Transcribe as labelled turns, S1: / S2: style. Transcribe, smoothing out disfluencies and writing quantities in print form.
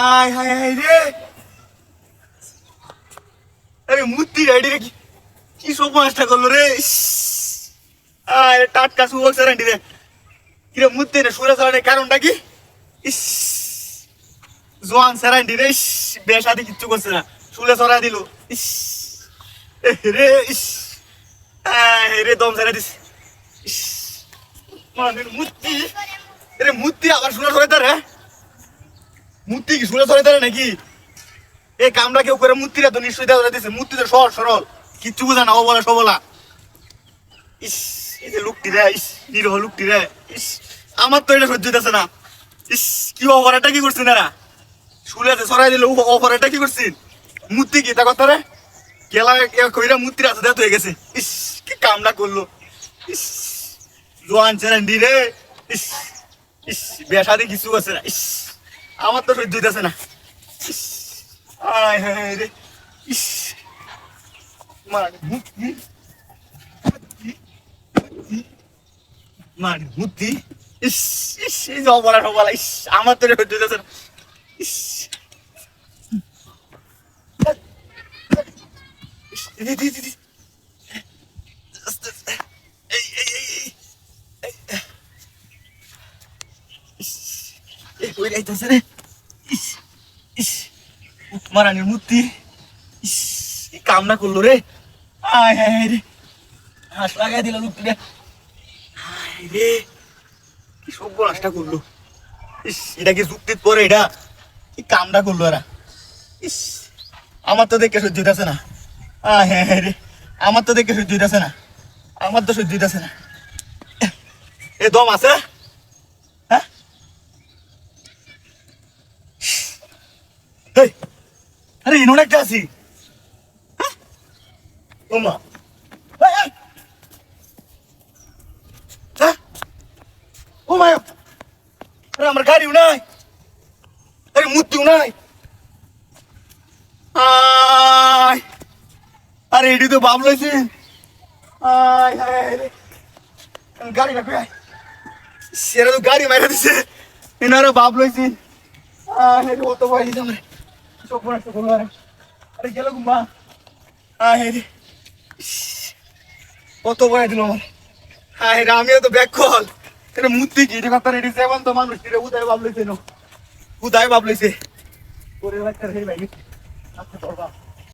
S1: আয় হায় হায় রে, আরে মূর্তি রেডি রে, কি সর্বনাশটা করলো রে। আরে টাটকা সুবক স্যারেন্টি রে, কিরে মূর্তি রে সুরে চড়ানোর কারণটা কি? ইস, জোয়ান স্যারেন্টি রে, বেশ আদি কিচ্ছু করছে না, শুলে চড়া দিল। ইস রে, ইস রে, দম ছেড়ে দিস। ইস মূর্তি রে, মূর্তি আবার শুলে চড়াই তার, হ্যাঁ মূর্তি কি শুলে চড়াই তার নাকি? এই কামটা কেউ করে, মূর্তিটা তো নিশ্চয়ই দেওয়া দিচ্ছে, মূর্তি তো সহজ সরল, কিচ্ছু বোঝা না, ও বলা সবলা। ইস, এই যে লোকটি রে, ইস নিরহ লোকটি রে, ইস আমার তো এটা সহ্য হইতেছে না। ইস কি অফারটা কি করছেন এরা, শুলেতে সরাই দিল, অফারটা কি করছেন? মূর্তি কি তা কথা রে, গেলা কইরা মূর্তির আছে দেখ হয়ে গেছে। ইস কি কামটা করলো, ইস জোয়ান চ্যালেন্ডি রে। ইস ইস বেসাদি কিছু আছে না, ইস আমার তো সহ্য হইতেছে না। ইস আয় হায় রে, ইস মানে মূর্তি, মানে মূর্তি, ইস ইস এই যে অবলা সবলা, ইস আমার তো সহ্য হইতেছে না। ইস দিদি দিদি দিদি, আস্তে আস্তে, এই এই এই এই, ইস এই কই যাইতেছে রে। ইস ইস মারানির মূর্তি, ইস কি কামনা করলো রে। আয় হায় হায় রে, হাস লাগাই দিল লোকটি রে। হায় রে, কি সর্বনাশটা করলো। ইস এটা কি যুক্তির পরে, এটা কি কামটা করলো এরা। ইস আমার তো দেখে সহ্য হইতেছে না। আয় হ্যাঁ হ্যাঁ রে, আমার তো দেখে সহ্য হইতেছে না, আমার তো সহ্য হইতেছে না। এ দম আছে, হ্যাঁ এই, আরে ইনো একটা আছি, হ্যাঁ ও মা, এই, এই, হ্যাঁ ও মা, আরে আমার গাড়িও নাই, আরে মূর্তিও নাই। আয় আরে এটি তো বাপ লইছে। আয় হায় রে, গাড়ি রাখবে, সেরা তো গাড়ি মাইরা দিছে, এনারা বাপ লইছে। আয় রে, অত ভয় দিছে আমার, চোখ নষ্ট করলো। আরে গেল গুম্বা। আয় রে, কত ভয় দিল আমার। আয় রে, আমিও তো ব্যাক কল, এটা মূর্তি কি, এটা কথা রেডি সেভেন তো মানুষ, এটা উদয় বাপ লইছে, উদয় বাপ লইছে। করে রাখতে রে ভাই, আচ্ছা তোর বাপ।